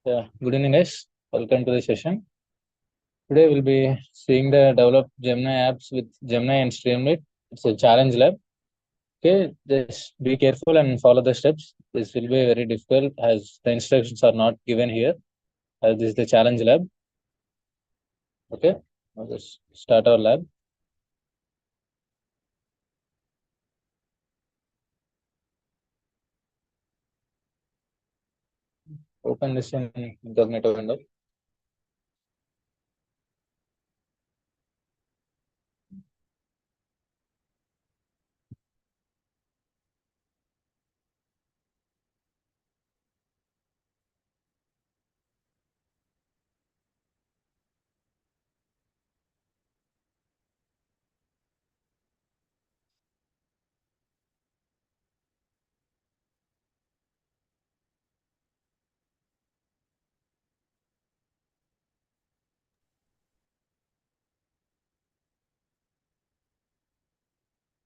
Yeah, good evening, guys. Welcome to the session. Today we'll be seeing the develop Gemini apps with Gemini and Streamlit. It's a challenge lab. Okay, just be careful and follow the steps. This will be very difficult as the instructions are not given here. As this is the challenge lab. Okay, now just start our lab. Open this in incognito window.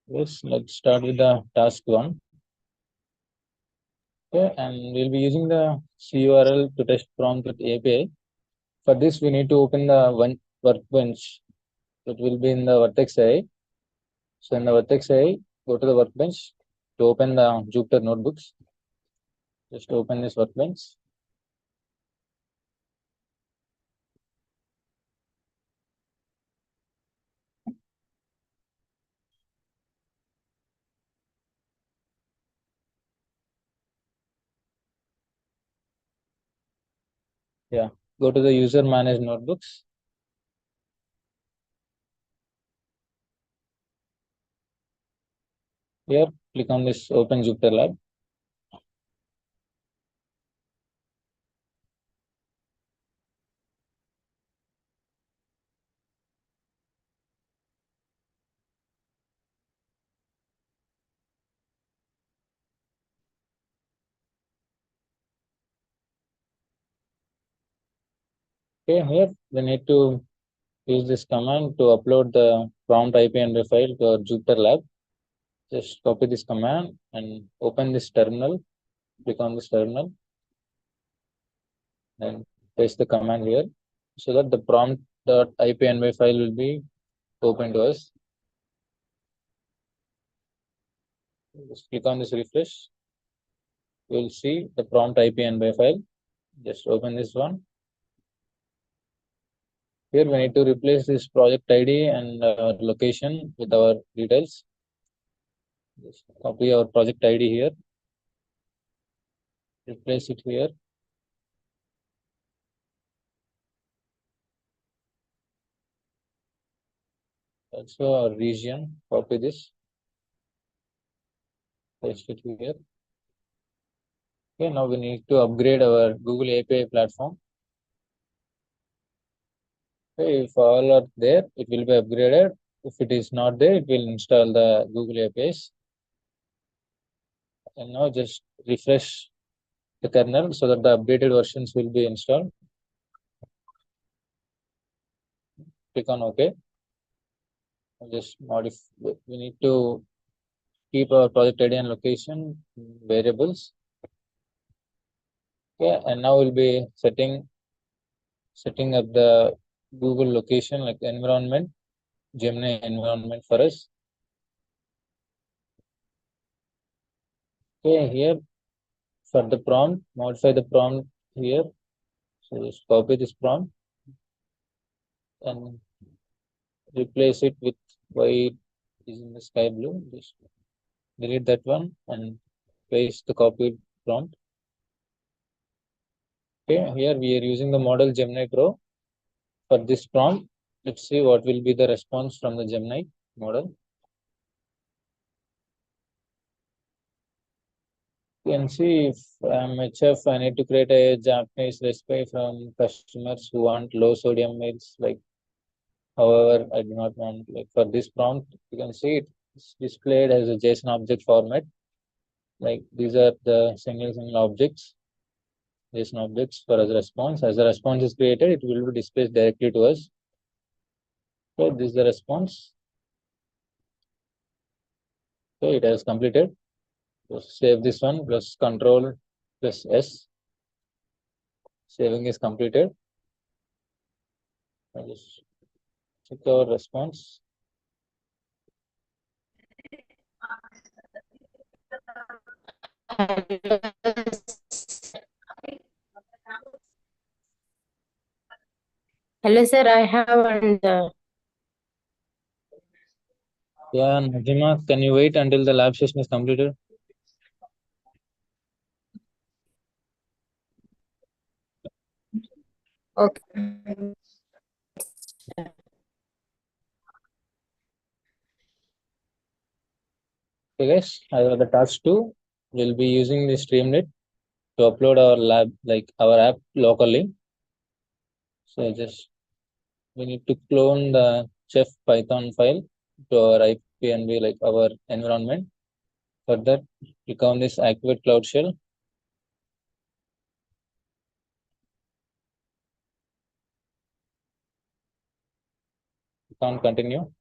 Yes, let's start with the task one. Okay, and we'll be using the CURL to test prompt with API. For this, we need to open the one workbench. It will be in the Vertex AI. So in the Vertex AI, go to the workbench to open the Jupyter notebooks. Just open this workbench. Yeah. Go to the user manage notebooks. Here, click on this open Jupyter lab. Okay, here we need to use this command to upload the prompt IPNB file to our Jupyter lab. Just copy this command and open this terminal. Click on this terminal and paste the command here so that the prompt.ipnb file will be open to us. Just click on this refresh. You will see the prompt IPNB file. Just open this one. Here we need to replace this project ID and location with our details. Just copy our project ID here. Replace it here. Also our region. Copy this. Paste it here. Okay, now we need to upgrade our Google API platform. Okay, if all are there, it will be upgraded. If it is not there, it will install the Google APIs. And now just refresh the kernel so that the updated versions will be installed. Click on OK. Just modify. We need to keep our project ID and location variables. Okay, and now we'll be setting up the Google location like environment, Gemini environment for us. Okay, here for the prompt, modify the prompt here. So just copy this prompt and replace it with white is in the sky blue. Just delete that one and paste the copied prompt. Okay, here we are using the model Gemini Pro for this prompt. Let's see what will be the response from the Gemini model. You can see if I'm HF, I need to create a Japanese recipe from customers who want low sodium meals. Like, however, I do not want like for this prompt. You can see it's displayed as a JSON object format. Like these are the single objects, JSON objects for as a response. As the response is created, it will be displayed directly to us. So this is the response. So it has completed. So save this one plus Control plus S. Saving is completed. I'll just check our response. Hello, sir. I have and Yeah, Najima, can you wait until the lab session is completed? okay. Okay, guys, the task two, we'll be using the Streamlit to upload our lab, like our app locally. So just we need to clone the Chef Python file to our IPNB, like our environment. For that, click on this Activate Cloud Shell. Click on Continue.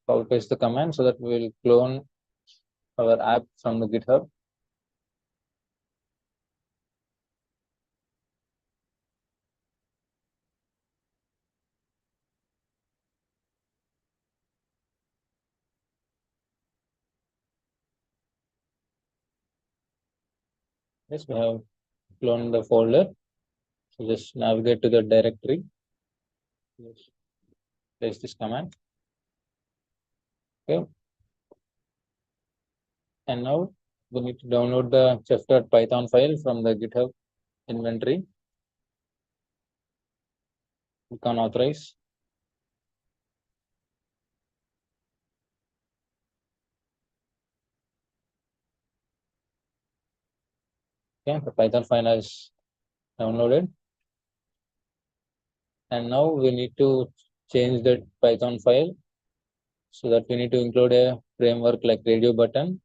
Copy paste the command so that we will clone our app from the GitHub. Yes, we have cloned the folder. So just navigate to the directory. Just paste this command. Okay. And now we need to download the chef.python file from the GitHub inventory. Click on Authorize. Okay, the Python file is downloaded. And now we need to change that Python file so that we need to include a framework like radio button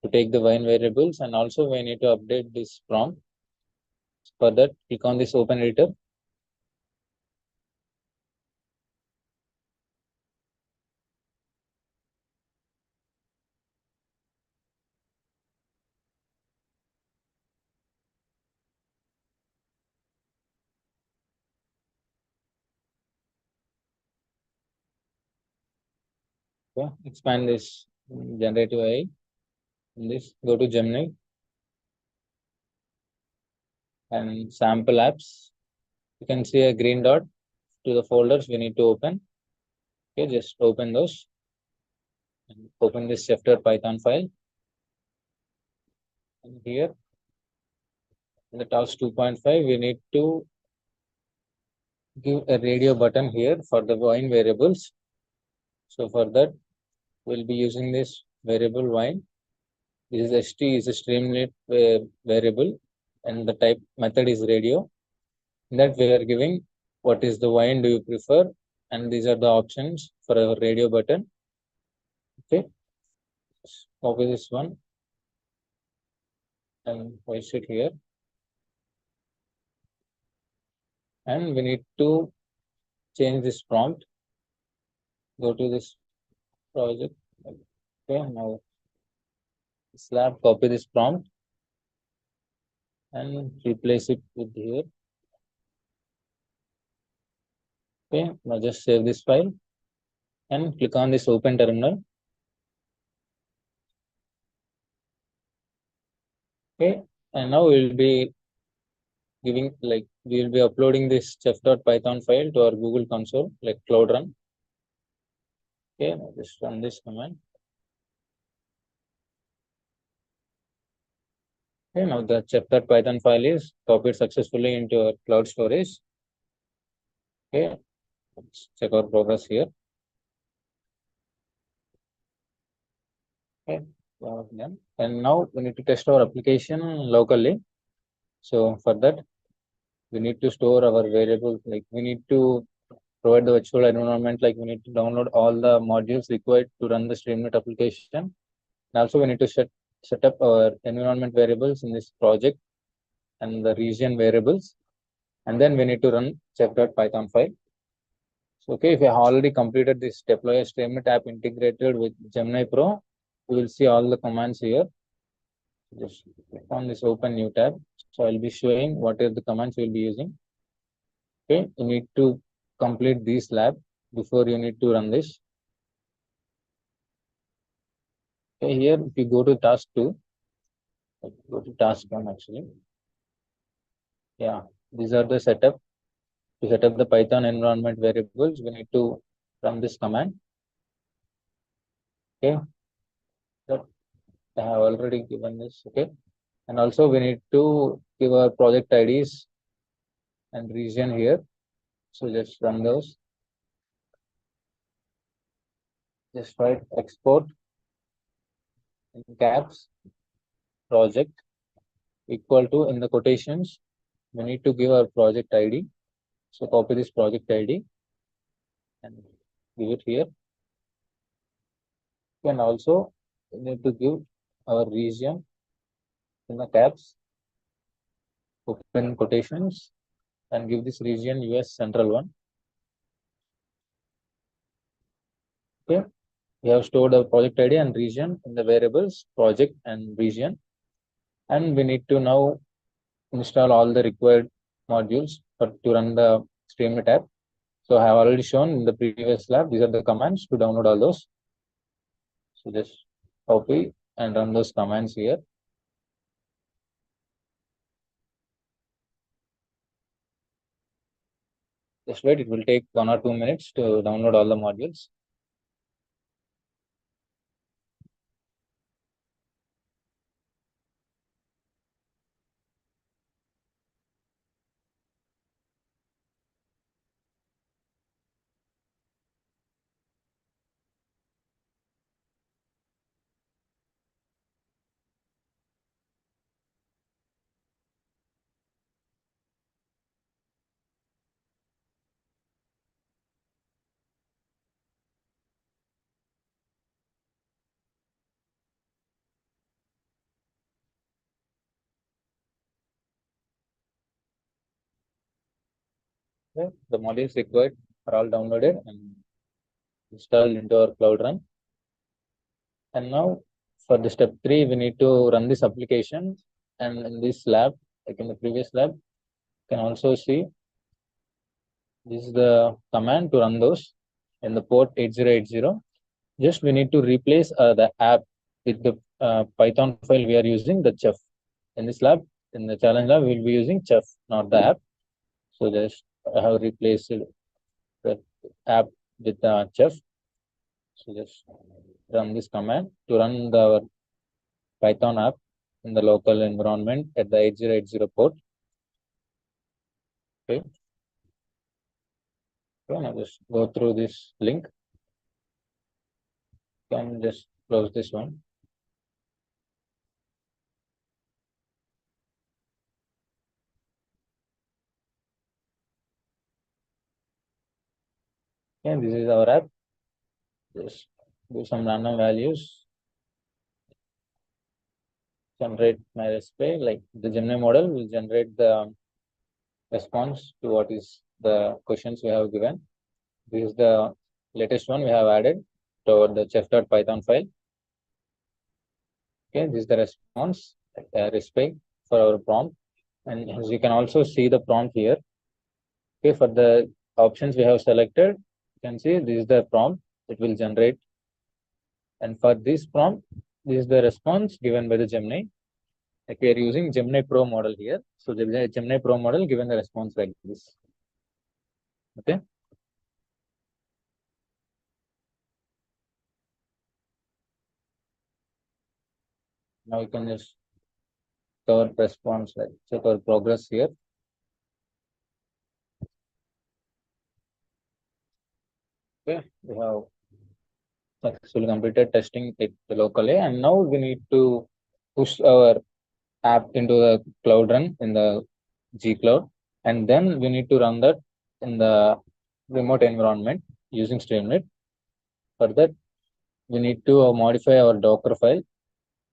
to take the wine variables, and also we need to update this prompt. For that, click on this open editor. Okay, expand this generative AI. In this, go to Gemini and sample apps. You can see a green dot to the folders we need to open. Okay, just open those and open this chef.python file. And here in the task 2.5, we need to give a radio button here for the wine variables. So for that, we'll be using this variable wine. This is st is a streamlit variable, and the type method is radio. In that we are giving what is the wine do you prefer, and these are the options for our radio button. Okay, copy this one and paste it here. And we need to change this prompt. Go to this project. Okay, now slab, copy this prompt and replace it with here. Okay, now just save this file and click on this open terminal. Okay, and now we will be giving, like, we will be uploading this chef.python file to our Google console, like Cloud Run. Okay, now just run this command. Okay, now the chef.python file is copied successfully into our cloud storage. Okay, let's check our progress here. Okay, done. And now we need to test our application locally. So for that, we need to store our variables. Like we need to provide the virtual environment. Like we need to download all the modules required to run the Streamlit application. And also we need to set set up our environment variables in this project and the region variables, and then we need to run chef.python file. So, okay, if you have already completed this deploy a Streamlit app integrated with Gemini Pro, you will see all the commands here. Just click on this open new tab. So I'll be showing what are the commands you will be using. Okay, you need to complete this lab before you need to run this. Okay, here if you go to task 2, go to task 1 actually. Yeah, these are the setup. To set up the Python environment variables, we need to run this command. Okay, that I have already given this. Okay, and also we need to give our project IDs and region here. So just run those. Just write export in caps project equal to, in the quotations, we need to give our project ID. So copy this project ID and give it here. And also we need to give our region in the caps, open quotations, and give this region US Central 1. Okay, we have stored our project ID and region in the variables project and region, and we need to now install all the required modules to run the Streamlit app. So I have already shown in the previous lab, these are the commands to download all those. So just copy and run those commands here. Just wait, it will take 1 or 2 minutes to download all the modules. Okay. The modules required are all downloaded and installed into our Cloud Run. And now for the step 3, we need to run this application. And in this lab, like in the previous lab, you can also see this is the command to run those in the port 8080. Just we need to replace the app with the Python file we are using, the chef. In this lab, in the challenge lab, we will be using chef, not the app. So just I have replaced the app with the chef. So just run this command to run the Python app in the local environment at the 8080 port. Okay. So now just go through this link. Can just close this one. Okay, this is our app. Just do some random values. Generate my response. Like the Gemini model will generate the response to what is the questions we have given. This is the latest one we have added to the chef.python file. Okay, this is the response respect for our prompt. And as you can also see the prompt here. Okay, for the options we have selected, you can see this is the prompt it will generate. And for this prompt, this is the response given by the Gemini. Like we are using Gemini Pro model here. So the Gemini Pro model given the response like this. Okay. Now you can just cover response, like check our progress here. Okay, we have successfully completed testing it locally, and now we need to push our app into the Cloud Run in the G Cloud, and then we need to run that in the remote environment using Streamlit. For that, we need to modify our Docker file.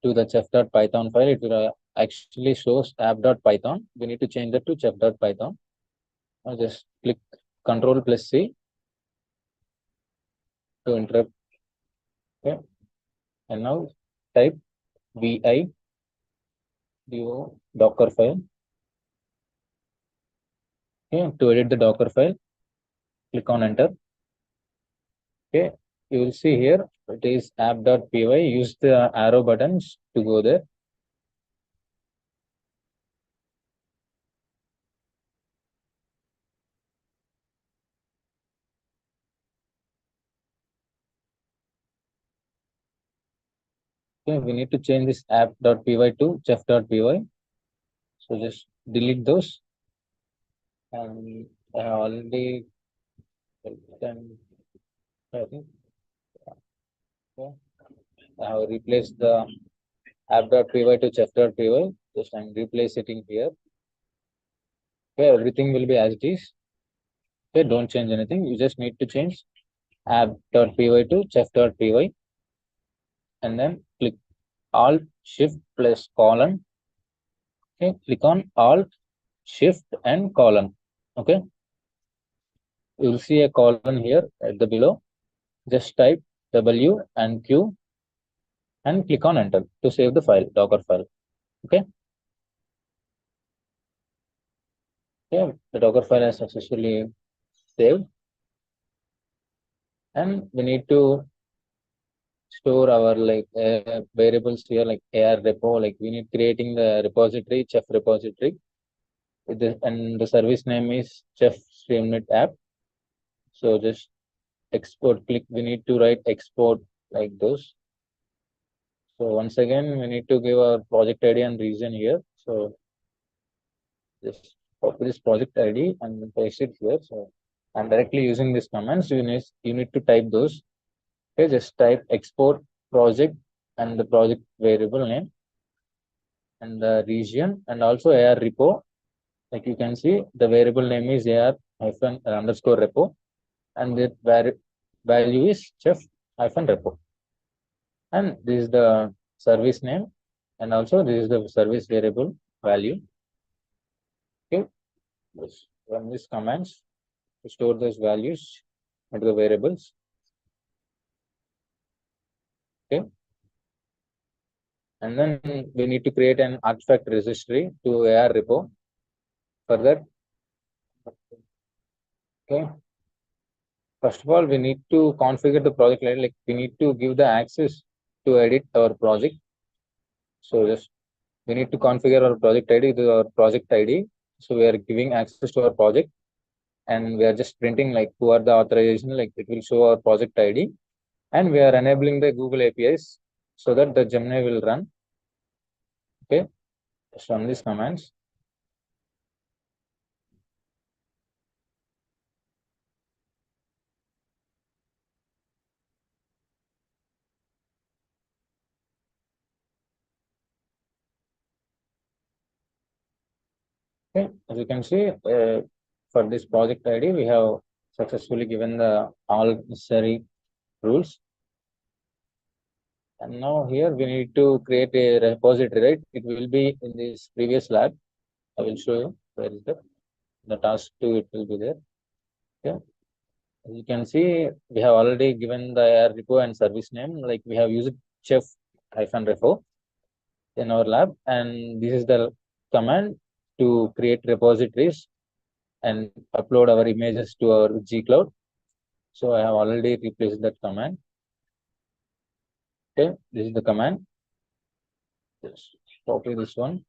to the chef.python file, it will actually shows app.python. We need to change that to chef.python. I'll just click Control plus C to interrupt. Okay. And now type vi do docker file. Okay. To edit the docker file, click on enter. Okay. You will see here it is app.py. Use the arrow buttons to go there. Okay, we need to change this app.py to chef.py. So just delete those. And I have already done. I think. Okay. I have replaced the app.py to chef.py. Just I'm replacing it here. Okay, everything will be as it is. Okay, don't change anything. You just need to change app.py to chef.py and then click Alt Shift plus colon. Okay, click on Alt Shift and colon. Okay, you will see a colon here at the below. Just type W and Q and click on enter to save the file, Docker file. Okay. Yeah, the Docker file is successfully saved. And we need to store our variables here like AR repo. Like we need creating the repository, Chef repository. And the service name is Chef Streamlit app. So just export click. We need to write export like those. So once again, we need to give our project ID and region here. So just copy this project ID and paste it here. So I'm directly using these commands. You need to type those. Okay, just type export project and the project variable name and the region and also AR repo. Like you can see, the variable name is AR hyphen underscore repo and the value is chef hyphen repo. And this is the service name and also this is the service variable value. Okay, let's run these commands to store those values into the variables. Okay. And then we need to create an artifact registry to AR repo. For that, okay. First of all, we need to configure the project layer. Like we need to give the access to edit our project. So just we need to configure our project ID to our project ID. So we are giving access to our project, and we are just printing like who are the authorization. Like it will show our project ID, and we are enabling the Google APIs so that the Gemini will run. Okay, just run these commands. Okay, as you can see, for this project ID, we have successfully given the all necessary rules. And now here we need to create a repository, right? It will be in this previous lab. I will show you where is the task 2, it will be there. Okay. As you can see, we have already given the repo and service name. Like we have used chef hyphen repo in our lab. And this is the command to create repositories and upload our images to our G Cloud. So I have already replaced that command. Okay, this is the command. Just copy this one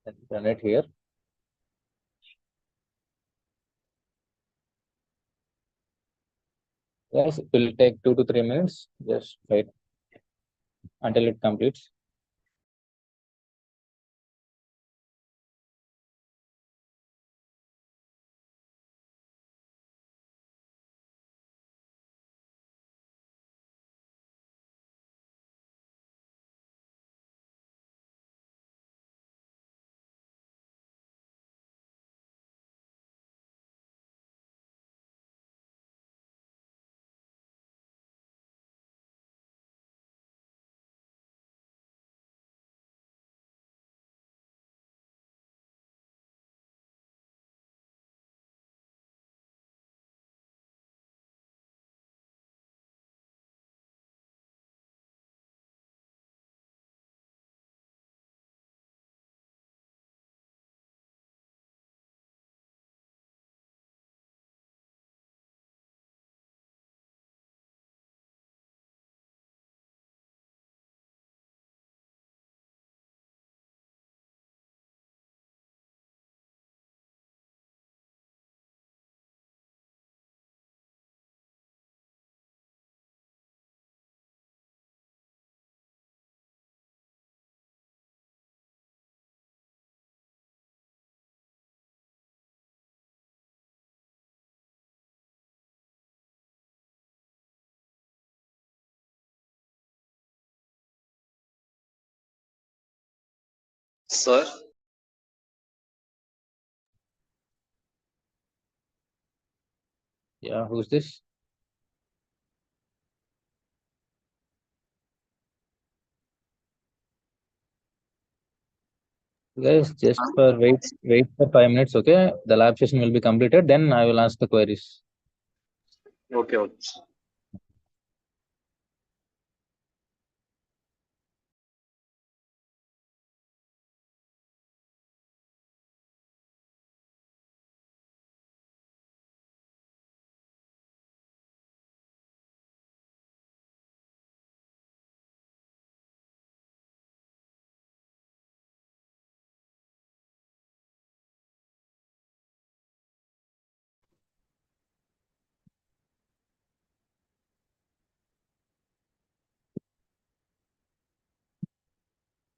and run it here. Yes, it will take 2 to 3 minutes. Just wait until it completes. Sir, Yeah, who's this? Guys, just for wait for 5 minutes, okay? The lab session will be completed, then I will ask the queries. okay, okay.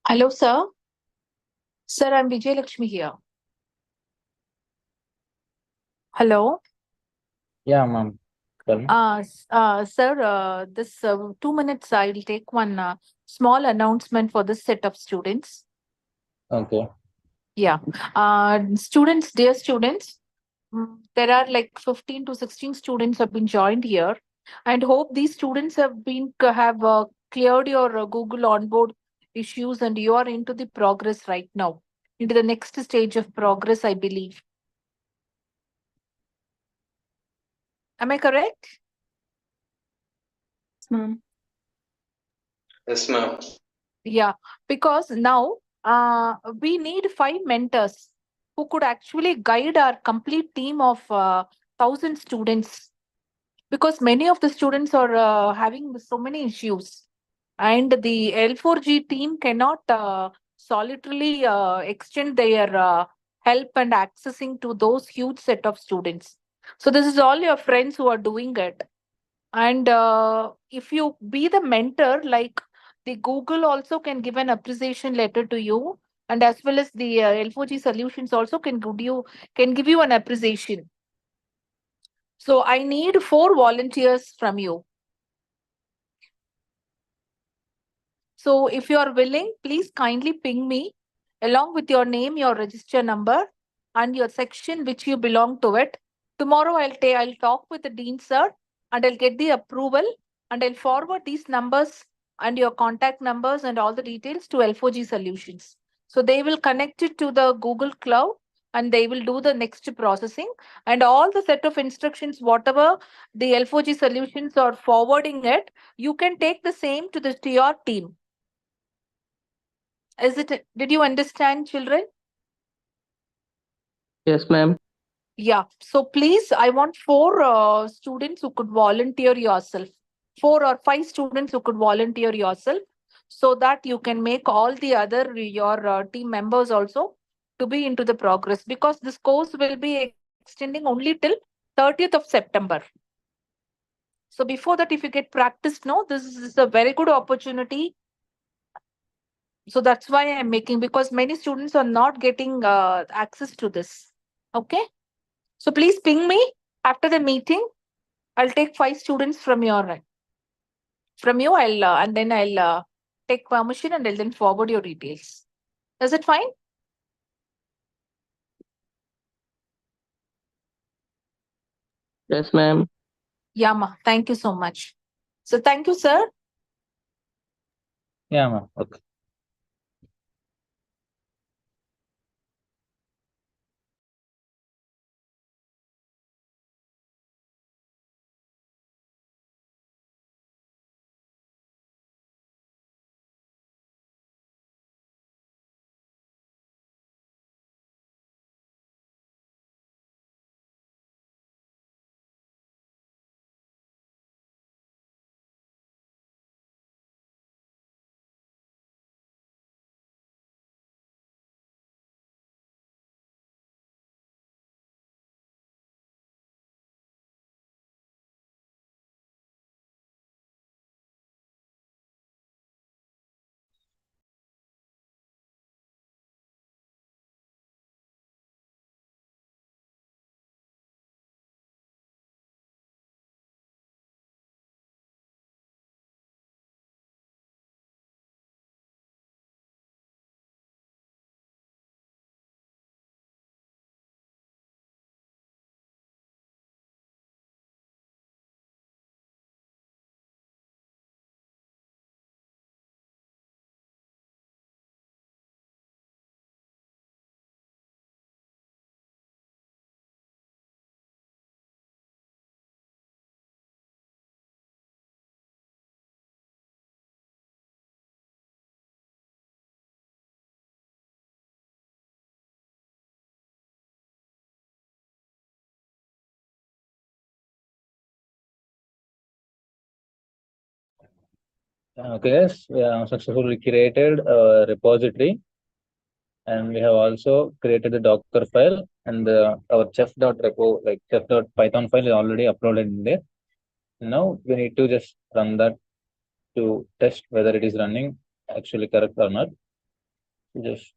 Hello, sir. Sir, I'm Vijay Lakshmi here. Hello. Yeah, ma'am. Tell me. Sir, this 2 minutes, I will take one small announcement for this set of students. Okay. Yeah. Students, dear students, there are like 15 to 16 students have been joined here, and hope these students have cleared your Google onboard issues, and you are into the progress right now, into the next stage of progress, I believe. Am I correct? Ma'am. Yes, ma'am. Yeah, because now we need 5 mentors who could actually guide our complete team of 1,000 students, because many of the students are having so many issues, and the L4G team cannot solitarily extend their help and accessing to those huge set of students. So this is all your friends who are doing it. And if you be the mentor, like the Google also can give an appreciation letter to you, and as well as the L4G solutions also can give you an appreciation. So I need 4 volunteers from you. So if you are willing, please kindly ping me along with your name, your register number, and your section which you belong to it. Tomorrow I'll talk with the dean sir, and I'll get the approval, and I'll forward these numbers and your contact numbers and all the details to L4G Solutions. So they will connect it to the Google Cloud, and they will do the next processing, and all the set of instructions, whatever the L4G Solutions are forwarding it, you can take the same to your team. Did you understand, children? Yes, ma'am. Yeah. So please, I want 4 students who could volunteer yourself. 4 or 5 students who could volunteer yourself, so that you can make all the other your team members also to be into the progress, because this course will be extending only till 30th of September. So before that, if you get practice, no, this is a very good opportunity. So that's why I'm making, because many students are not getting access to this. Okay. So please ping me after the meeting. I'll take 5 students from you. And then I'll take permission, and I'll then forward your details. Is it fine? Yes, ma'am. Yeah, ma. Thank you so much. So thank you, sir. Yeah, ma'am. Okay. Okay, yes, we have successfully created a repository, and we have also created the Docker file, and our chef.repo, like chef.python file is already uploaded in there. Now we need to just run that to test whether it is running actually correct or not. Just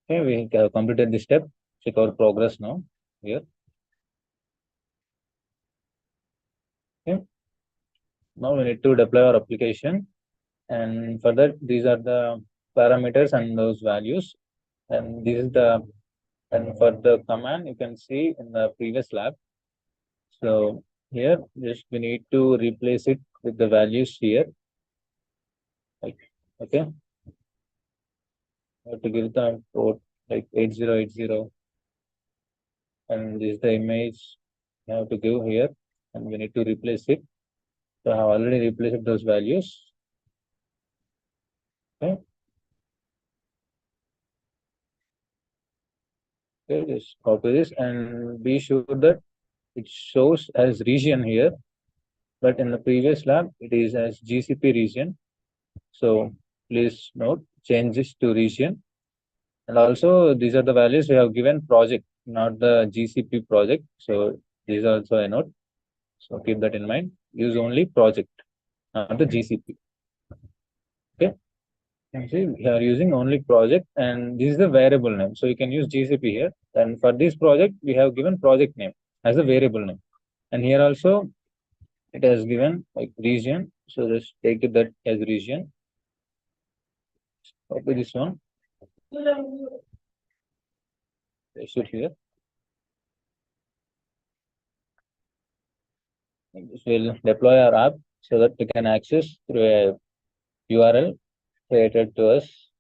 okay, we have completed this step. Check our progress now here. Okay. Now we need to deploy our application, and for that these are the parameters and those values, and this is the and for the command you can see in the previous lab. So here just we need to replace it with the values here. Like okay, we have to give the port like 8080, and this is the image we have to give here, and we need to replace it. So I have already replaced those values. Okay. Okay, just copy this and be sure that it shows as region here, but in the previous lab it is as GCP region. So please note, change this to region. And also these are the values we have given project, not the GCP project. So these are also a note. So keep that in mind. Use only project, not the GCP. Okay. You see, we are using only project, and this is the variable name. So you can use GCP here. And for this project, we have given project name as a variable name. And here also it has given like region. So just take it that as region. Copy this one. Paste it here. This will deploy our app so that we can access through a URL created to us,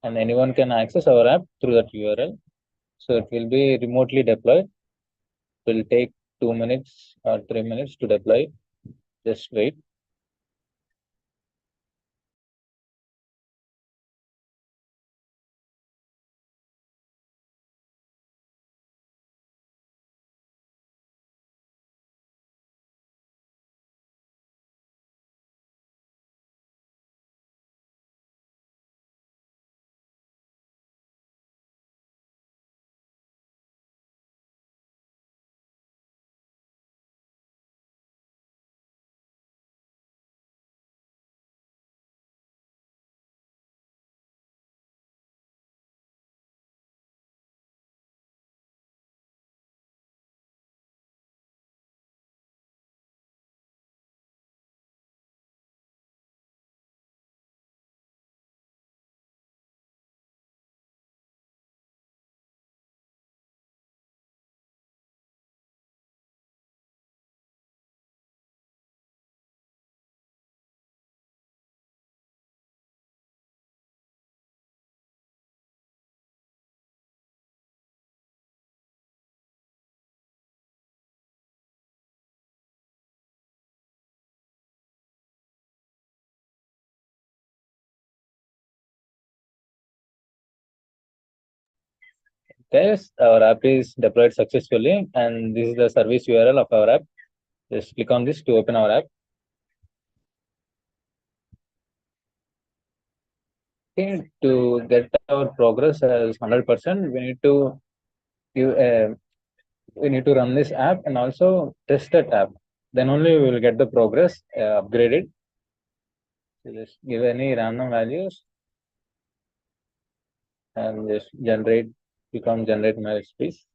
and anyone can access our app through that URL. So it will be remotely deployed. It will take 2 minutes or 3 minutes to deploy. Just wait. Yes, our app is deployed successfully, and this is the service URL of our app. Just click on this to open our app. Okay, to get our progress as 100%, we need to run this app and also test that app. Then only we will get the progress upgraded. So just give any random values and just generate my space.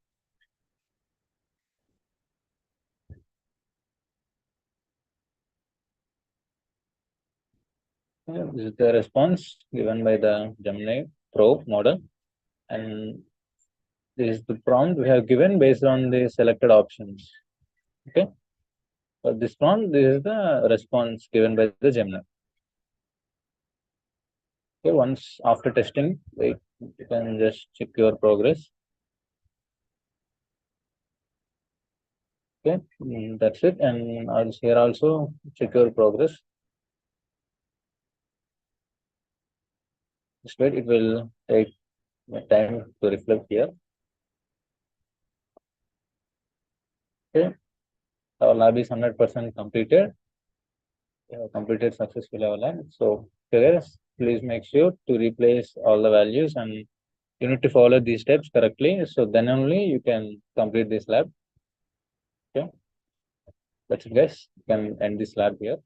This is the response given by the Gemini Pro model, and this is the prompt we have given based on the selected options. Okay, for this prompt, this is the response given by the Gemini. Okay, once after testing, wait, you can just check your progress. Okay, that's it, and here also check your progress. Just wait, it will take time to reflect here. Okay, our lab is 100% completed. completed successfully our lab. So guys, please make sure to replace all the values and you need to follow these steps correctly. So then only you can complete this lab. Okay. That's it, guys. You can end this lab here.